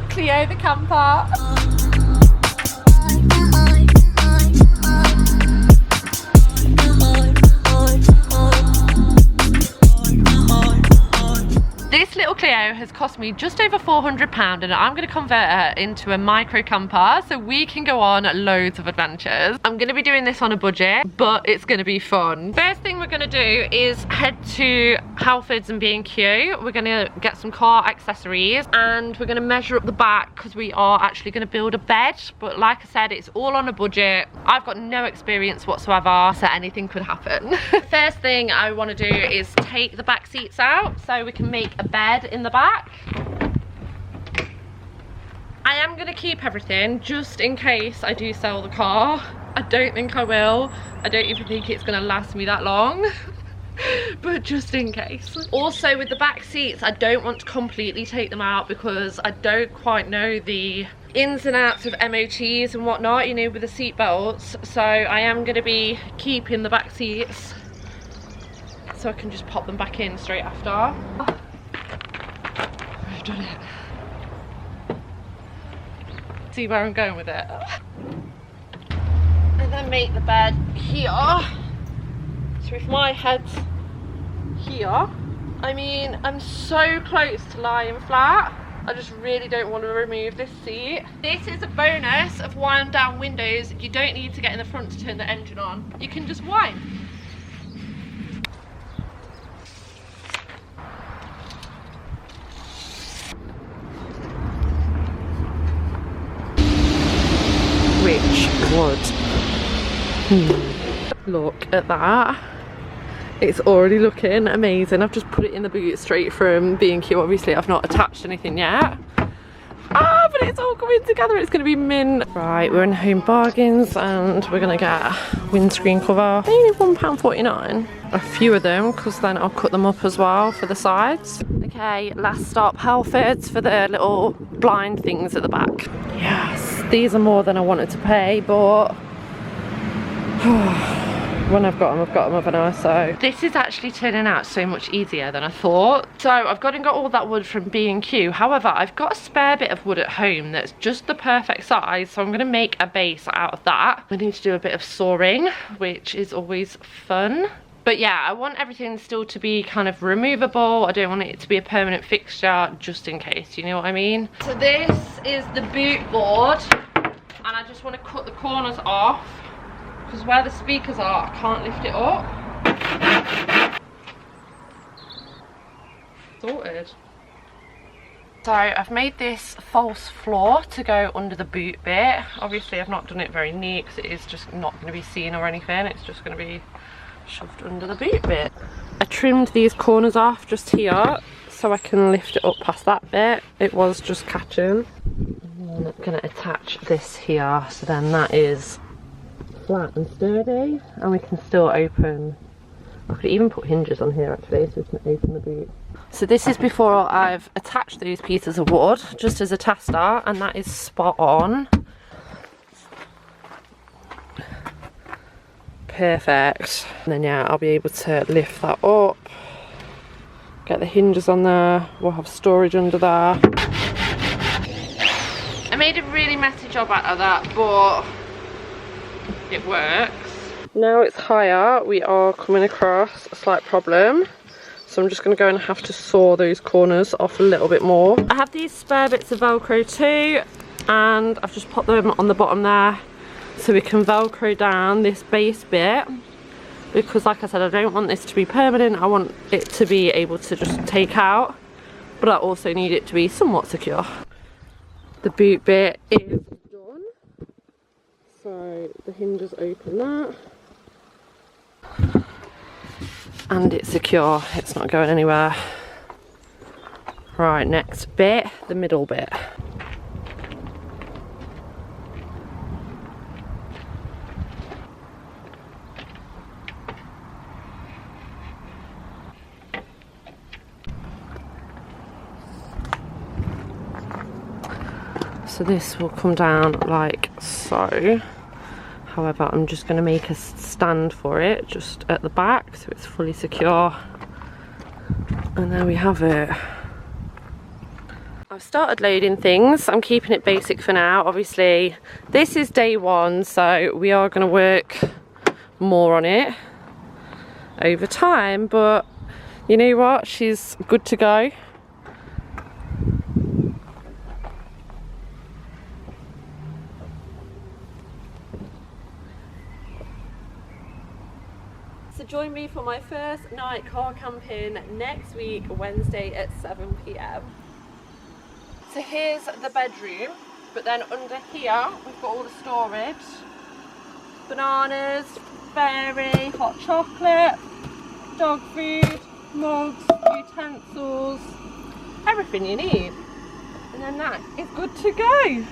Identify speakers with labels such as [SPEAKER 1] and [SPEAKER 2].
[SPEAKER 1] Clio the camper. This little Clio has cost me just over £400 and I'm going to convert her into a micro camper so we can go on loads of adventures. I'm going to be doing this on a budget, but it's going to be fun. First thing we're going to do is head to Halfords and B&Q. We're going to get some car accessories and we're going to measure up the back because we are actually going to build a bed. But like I said, it's all on a budget. I've got no experience whatsoever, so anything could happen. First thing I want to do is take the back seats out so we can make a bed in the back. I am going to keep everything just in case I do sell the car. I don't think I will. I don't even think it's going to last me that long. But just in case. Also with the back seats, I don't want to completely take them out because I don't quite know the ins and outs of MOTs and whatnot, you know, with the seat belts. So I am going to be keeping the back seats so I can just pop them back in straight after. I've done it. See where I'm going with it. And then make the bed here. So if my head's here, I mean, I'm so close to lying flat. I just really don't want to remove this seat. This is a bonus of wind down windows. You don't need to get in the front to turn the engine on. You can just wind. Which would look at that. It's already looking amazing. I've just put it in the boot straight from B&Q. Obviously I've not attached anything yet. But it's all coming together. It's going to be mint. Right, we're in Home Bargains and we're going to get a windscreen cover. Only £1.49. A few of them because then I'll cut them up as well for the sides. Okay, last stop, Halfords for the little blind things at the back. Yes, these are more than I wanted to pay, but when I've got them, haven't I? So this is actually turning out so much easier than I thought. So I've got all that wood from B&Q. However, I've got a spare bit of wood at home that's just the perfect size. So I'm going to make a base out of that. We need to do a bit of sawing, which is always fun. But yeah, I want everything still to be kind of removable. I don't want it to be a permanent fixture, just in case, you know what I mean? So this is the boot board, and I just want to cut the corners off, because where the speakers are, I can't lift it up. Sorted. So I've made this false floor to go under the boot bit. Obviously I've not done it very neat because it is just not going to be seen or anything. It's just going to be shoved under the boot bit. I trimmed these corners off just here so I can lift it up past that bit. It was just catching. And then I'm going to attach this here so then that is flat and sturdy and we can still open. I could even put hinges on here actually so we can open the boot. So this is before I've attached these pieces of wood just as a tester, and that is spot on. Perfect. And then yeah, I'll be able to lift that up, get the hinges on there, we'll have storage under there. I made a really messy job out of that, but it works. Now it's higher, we are coming across a slight problem. So I'm just going to go and have to saw those corners off a little bit more. I have these spare bits of Velcro too, and I've just put them on the bottom there so we can Velcro down this base bit, because like I said, I don't want this to be permanent. I want it to be able to just take out, but I also need it to be somewhat secure. The boot bit is done, so the hinges open that. And it's secure, it's not going anywhere. Right, next bit, the middle bit. So this will come down like so. However, I'm just going to make a stand for it just at the back so it's fully secure. And there we have it. I've started loading things. I'm keeping it basic for now. Obviously, this is day one, so we are going to work more on it over time, but you know what? She's good to go. So join me for my first night car camping next week, Wednesday at 7 PM. So here's the bedroom, but then under here we've got all the storage. Bananas, fairy, hot chocolate, dog food, mugs, utensils, everything you need. And then that is good to go.